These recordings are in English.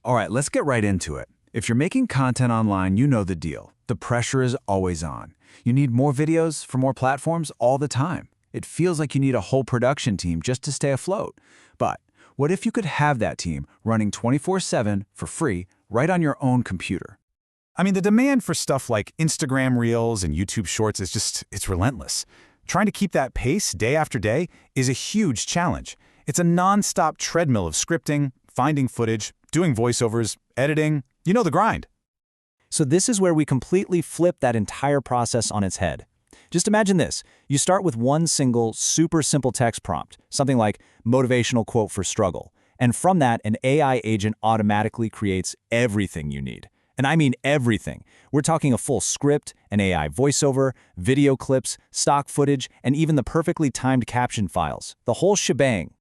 All right, let's get right into it. If you're making content online, you know the deal. The pressure is always on. You need more videos for more platforms all the time. It feels like you need a whole production team just to stay afloat. But what if you could have that team running 24/7 for free right on your own computer? I mean, the demand for stuff like Instagram Reels and YouTube Shorts is it's relentless. Trying to keep that pace day after day is a huge challenge. It's a non-stop treadmill of scripting, finding footage, doing voiceovers, editing, you know the grind. So this is where we completely flip that entire process on its head. Just imagine this. You start with one single, super simple text prompt, something like motivational quote for struggle. And from that, an AI agent automatically creates everything you need. And I mean everything. We're talking a full script, an AI voiceover, video clips, stock footage, and even the perfectly timed caption files. The whole shebang.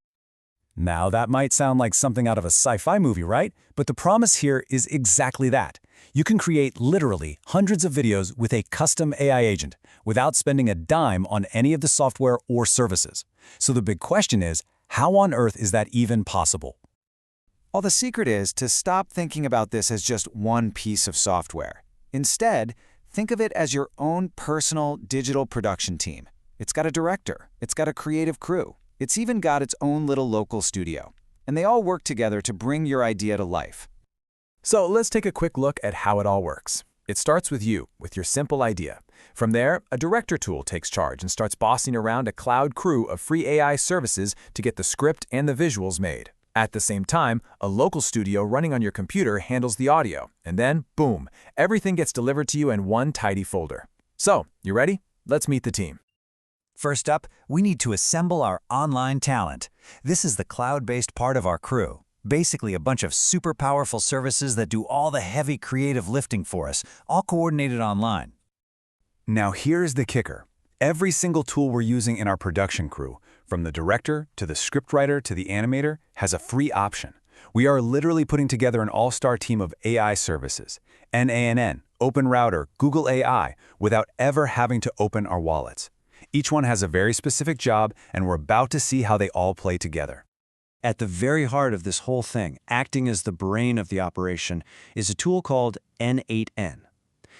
Now that might sound like something out of a sci-fi movie, right? But the promise here is exactly that. You can create literally hundreds of videos with a custom AI agent without spending a dime on any of the software or services. So the big question is, how on earth is that even possible? Well, the secret is to stop thinking about this as just one piece of software. Instead, think of it as your own personal digital production team. It's got a director, it's got a creative crew, it's even got its own little local studio. And they all work together to bring your idea to life. So let's take a quick look at how it all works. It starts with you, with your simple idea. From there, a director tool takes charge and starts bossing around a cloud crew of free AI services to get the script and the visuals made. At the same time, a local studio running on your computer handles the audio, and then, boom, everything gets delivered to you in one tidy folder. So, you ready? Let's meet the team. First up, we need to assemble our online talent. This is the cloud-based part of our crew. Basically a bunch of super powerful services that do all the heavy creative lifting for us, all coordinated online. Now here's the kicker. Every single tool we're using in our production crew, from the director to the scriptwriter to the animator, has a free option. We are literally putting together an all-star team of AI services, NANN, Open Router, Google AI, without ever having to open our wallets. Each one has a very specific job, and we're about to see how they all play together. At the very heart of this whole thing, acting as the brain of the operation, is a tool called N8N.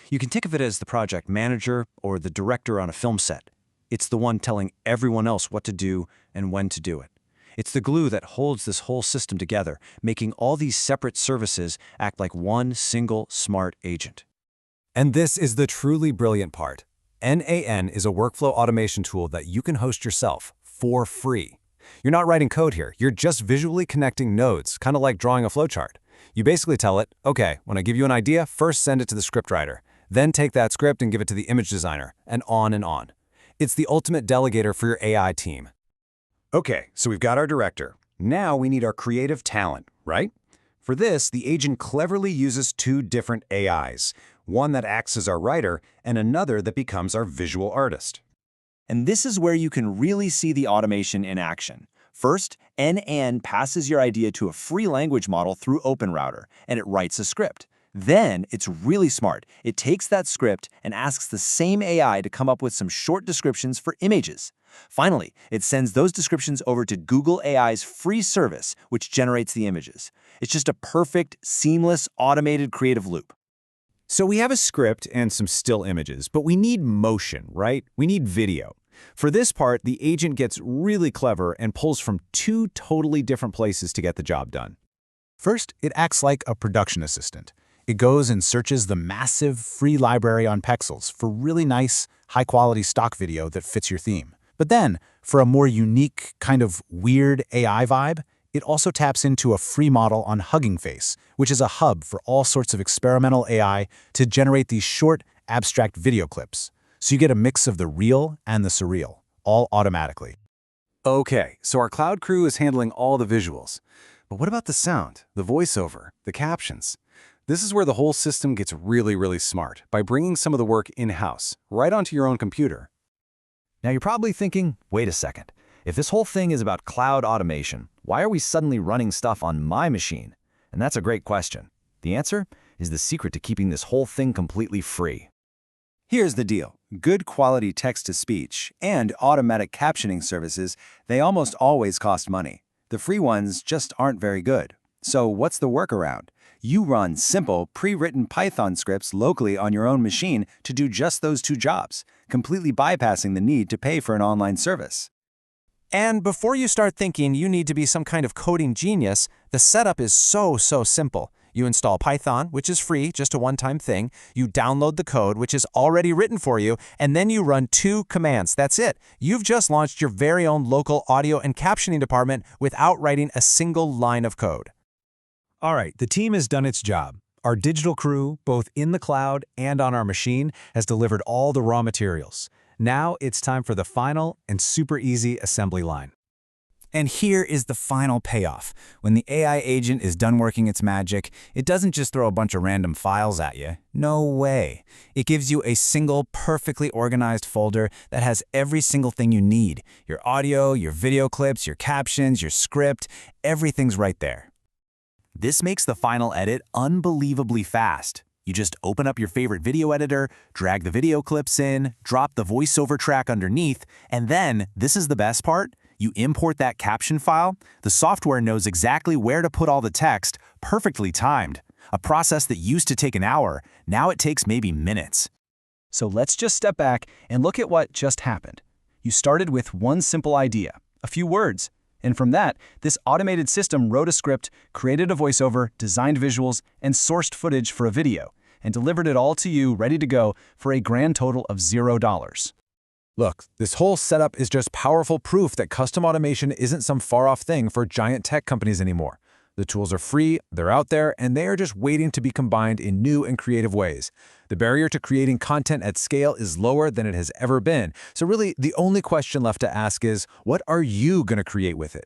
You can think of it as the project manager or the director on a film set. It's the one telling everyone else what to do and when to do it. It's the glue that holds this whole system together, making all these separate services act like one single smart agent. And this is the truly brilliant part. NAN is a workflow automation tool that you can host yourself for free. You're not writing code here, you're just visually connecting nodes, kind of like drawing a flowchart. You basically tell it, okay, when I give you an idea, first send it to the scriptwriter, then take that script and give it to the image designer, and on and on. It's the ultimate delegator for your AI team. Okay, so we've got our director. Now we need our creative talent, right? For this, the agent cleverly uses two different AIs, one that acts as our writer and another that becomes our visual artist. And this is where you can really see the automation in action. First, NN passes your idea to a free language model through OpenRouter, and it writes a script. Then, it's really smart. It takes that script and asks the same AI to come up with some short descriptions for images. Finally, it sends those descriptions over to Google AI's free service, which generates the images. It's just a perfect, seamless, automated creative loop. So we have a script and some still images, but we need motion, right? We need video. For this part, the agent gets really clever and pulls from two totally different places to get the job done. First, it acts like a production assistant. It goes and searches the massive free library on Pexels for really nice, high-quality stock video that fits your theme. But then, for a more unique, kind of weird AI vibe, it also taps into a free model on Hugging Face, which is a hub for all sorts of experimental AI to generate these short, abstract video clips. So you get a mix of the real and the surreal, all automatically. Okay, so our cloud crew is handling all the visuals. But what about the sound, the voiceover, the captions? This is where the whole system gets really smart, by bringing some of the work in-house, right onto your own computer. Now you're probably thinking, wait a second, if this whole thing is about cloud automation, why are we suddenly running stuff on my machine? And that's a great question. The answer is the secret to keeping this whole thing completely free. Here's the deal. Good quality text-to-speech and automatic captioning services, they almost always cost money. The free ones just aren't very good. So what's the workaround? You run simple, pre-written Python scripts locally on your own machine to do just those two jobs, completely bypassing the need to pay for an online service. And before you start thinking you need to be some kind of coding genius, the setup is so simple. You install Python, which is free, just a one-time thing. You download the code, which is already written for you, and then you run 2 commands. That's it. You've just launched your very own local audio and captioning department without writing a single line of code. All right, the team has done its job. Our digital crew, both in the cloud and on our machine, has delivered all the raw materials. Now it's time for the final and super easy assembly line. And here is the final payoff. When the AI agent is done working its magic, it doesn't just throw a bunch of random files at you. No way. It gives you a single, perfectly organized folder that has every single thing you need. Your audio, your video clips, your captions, your script, everything's right there. This makes the final edit unbelievably fast. You just open up your favorite video editor, drag the video clips in, drop the voiceover track underneath, and then, this is the best part, you import that caption file. The software knows exactly where to put all the text, perfectly timed. A process that used to take an hour, now it takes maybe minutes. So let's just step back and look at what just happened. You started with one simple idea, a few words. And from that, this automated system wrote a script, created a voiceover, designed visuals, and sourced footage for a video, and delivered it all to you ready to go for a grand total of $0. Look, this whole setup is just powerful proof that custom automation isn't some far-off thing for giant tech companies anymore. The tools are free, they're out there, and they are just waiting to be combined in new and creative ways. The barrier to creating content at scale is lower than it has ever been. So really, the only question left to ask is, what are you going to create with it?